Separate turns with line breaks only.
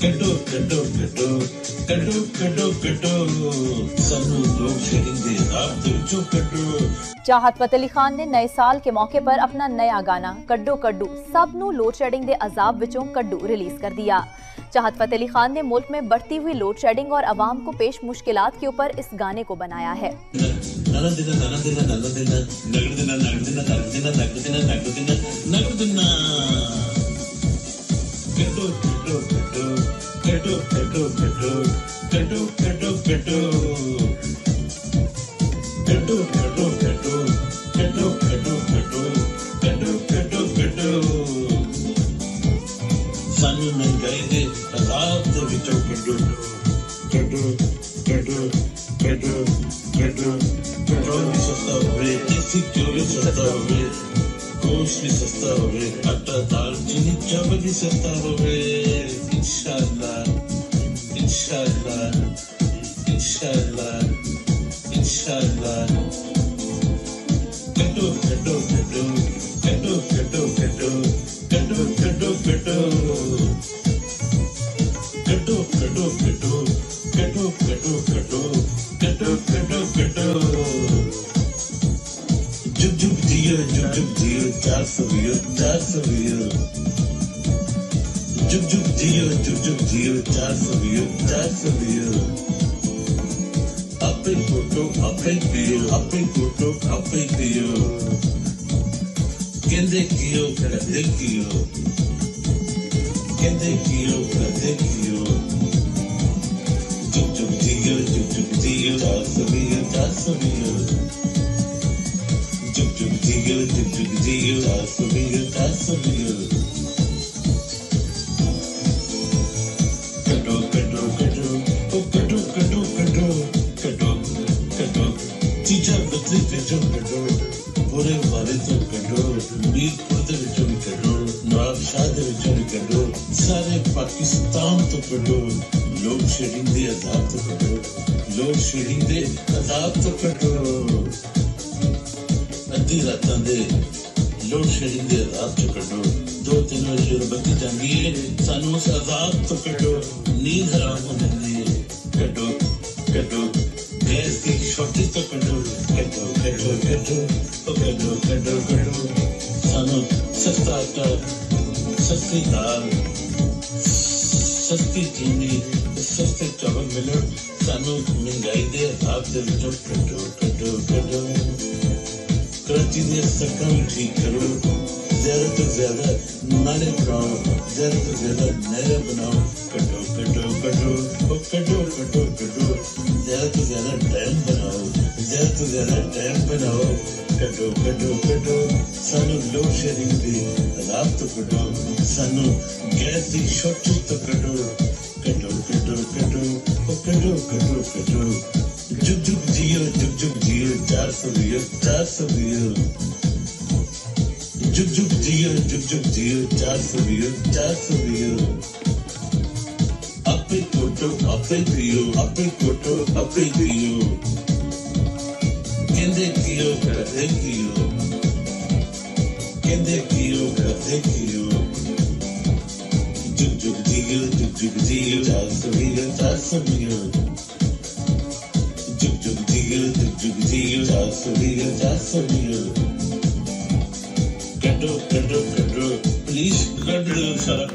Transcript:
ਕੱਢੋ ਕੱਢੋ ਕੱਢੋ ਕੱਢੋ ਕੱਢੋ ਕੱਢੋ ਸਾਨੂੰ ਲੋਕ ਸ਼ੇਰਿੰਗ ਦੇ ਰਾਹ ਦੇ ਵਿੱਚੋਂ ਕੱਢੋ।
चाहत फतेह अली खान ने नए साल के मौके पर अपना नया गाना कड्डो कड्डू सब नू लोड शेडिंग के अजाब विचों कड्डू रिलीज कर दिया। चाहत फतेह अली खान ने मुल्क में बढ़ती हुई लोड शेडिंग और आवाम को पेश मुश्किलात के ऊपर इस गाने को बनाया है।
ਸਾਨੂੰ ਮਹਿੰਗਾਈ ਦੇ ਅਜ਼ਾਬ ਦੇ ਵਿੱਚੋਂ ਕੱਢੋ ਕੱਢੋ ਕੱਢੋ ਕੱਢੋ ਕੱਢੋ। ਪੈਟਰੋਲ ਵੀ ਸਸਤਾ ਹੋਵੇ, ਦੇਸੀ ਘਿਓ ਵੀ ਸਸਤਾ ਹੋਵੇ, ਗੋਸ਼ਤ ਵੀ ਸਸਤਾ ਹੋਵੇ, ਆਟਾ ਦਾਲ ਚੀਨੀ ਚਾਵਲ ਵੀ ਸਸਤਾ ਹੋਵੇ। ਇਨਸ਼ਾਅੱਲਾ ਇਨਸ਼ਾਅੱਲਾ ਇਨਸ਼ਾਅੱਲਾ ਇਨਸ਼ਾਅੱਲਾ। ਕੱਢੋ ਕੱਢੋ ਕੱਢੋ ਕੱਢੋ ਕੱਢੋ ਕੱਢੋ ਕੱਢੋ ਕੱਢੋ ਕੱਢੋ ਕੱਢੋ ਕੱਢੋ ਕੱਢੋ ਕੱਢੋ ਕੱਢੋ ਕੱਢੋ ਕੱਢੋ ਕੱਢੋ। ਜੁਗ ਜੁਗ ਜੀਓ 420 420। ਜੁਗ ਜੁਗ ਜੀਓ 420 420। ਆਪੇ ਫੋਟੋ ਆਪੇ ਪੀਓ, ਆਪੇ ਫੋਟੋ ਆਪੇ ਪੀਓ। ਕਹਿੰਦੇ ਕੀਓ ਕਰਦੇ ਕੀਓ, ਕਹਿੰਦੇ ਕੀਓ ਕਰਦੇ ਕੀਓ। ਜੁਗ ਜੁਗ ਜੀਓ 420 420। ਜੁਗ ਜੁਗ ਜੀਓ 420 420। ਕੱਢੋ ਕੱਢੋ ਕੱਢੋ ਉਹ ਕੱਢੋ ਕੱਢੋ ਕੱਢੋ ਕੱਢੋ ਕੱਢੋ। ਚੀਜ਼ਾਂ ਬਦਲੀ ਵਿੱਚੋਂ ਕੱਢੋ, ਬੁਰੇ ਵਾਲੇ ਤੋਂ ਕੱਢੋ, ਮੀਰਪੁਰ ਦੇ ਵਿੱਚੋਂ ਵੀ ਕੱਢੋ, ਨਵਾਬਸ਼ਾਹ ਦੇ ਵਿੱਚੋਂ ਵੀ ਕੱਢੋ, ਸਾਰੇ ਪਾਕਿਸਤਾਨ ਤੋਂ ਕੱਢੋ। ਲੋਡ ਸ਼ੇਡਿੰਗ ਦੇ ਅਜ਼ਾਬ ਤੋਂ ਕੱਢੋ, ਲੋਡ ਸ਼ੇਡਿੰਗ ਦੇ ਅਜ਼ਾਬ ਤੋਂ ਕੱਢੋ। ਅੱਧੀ ਰਾਤਾਂ ਦੇ ਲੋਡ ਸ਼ੇਡਿੰਗ ਦੇ ਅਜ਼ਾਬ ਤੋਂ ਕੱਢੋ। 2-3 ਵਜੇ ਜਦੋਂ ਬੱਤੀ ਜਾਂਦੀ ਹੈ ਸਾਨੂੰ ਉਸ ਅਜ਼ਾਬ ਤੋਂ ਕੱਢੋ, ਨੀਂਦ ਹਰਾਮ ਹੋ ਜਾਂਦੀ ਹੈ। ਕੱਢੋ ਕੱਢੋ ਗੈਸ ਦੀ ਸ਼ਾਰਟੇਜ ਤੋਂ ਕੱਢੋ ਕੱਢੋ ਕੱਢੋ ਕੱਢੋ ਕੱਢੋ ਕੱਢੋ ਕੱਢੋ। ਸਾਨੂੰ ਸਸਤਾ ਆਟਾ, ਸਸਤੀ ਦਾਲ, ਸਸਤੀ ਚੀਨੀ, ਸਸਤੇ ਚਾਵਲ ਮਿਲਣ। ਸਾਨੂੰ ਮਹਿੰਗਾਈ ਦੇ ਅਜ਼ਾਬ ਦੇ ਵਿੱਚੋਂ ਕੱਢੋ ਕੱਢੋ ਕੱਢੋ। ਕਰਾਚੀ ਦੀਆਂ ਸੜਕਾਂ ਵੀ ਠੀਕ ਕਰੋ, ਜ਼ਿਆਦਾ ਤੋਂ ਜ਼ਿਆਦਾ ਨਾਲੇ ਬਣਾਓ, ਜ਼ਿਆਦਾ ਤੋਂ ਜ਼ਿਆਦਾ ਨਹਿਰਾਂ ਬਣਾਓ। ਕੱਢੋ ਕੱਢੋ ਕੱਢੋ ਉਹ ਕੱਢੋ ਕੱਢੋ ਕੱਢੋ। ਜ਼ਿਆਦਾ ਤੋਂ ਜ਼ਿਆਦਾ ਡੈਮ ਬਣਾਓ, ਜ਼ਿਆਦਾ ਤੋਂ ਜ਼ਿਆਦਾ ਡੈਮ ਬਣਾਓ। ਕੱਢੋ ਕੱਢੋ ਕੱਢੋ। ਸਾਨੂੰ ਲੋਡ ਸ਼ੇਡਿੰਗ ਦੇ ਅਜ਼ਾਬ ਤੋਂ ਕੱਢੋ, ਸਾਨੂੰ ਗੈਸ ਦੀ ਸ਼ਾਰਟੇਜ ਤੋਂ ਕੱਢੋ। ਕੱਢੋ ਕੱਢੋ ਕੱਢੋ ਉਹ ਕੱਢੋ ਕੱਢੋ ਕੱਢੋ। ਜੁਗ ਜੁਗ ਜੀਓ 420 420। ਜੁਗ ਜੁਗ ਜੀਓ 420 420। ਆਪੇ ਕੋਟੋ ਆਪੇ ਪੀਓ, ਆਪੇ ਕੋਟੋ ਆਪੇ ਪੀਓ। ਕਹਿੰਦੇ ਕੀਓ ਕਰਦੇ ਕੀਓ, ਕਹਿੰਦੇ ਕੀਓ ਕਰਦੇ ਕੀਓ। ਜੁਗ ਜੁਗ ਜੀਓ 420 420। ਜੁਗ ਜੁਗ ਜੀਓ 420 420। ਕੱਢੋ ਕੱਢੋ ਕੱਢੋ ਪਲੀਜ਼ ਕੱਢ ਦਿਓ ਸਾਰਾ।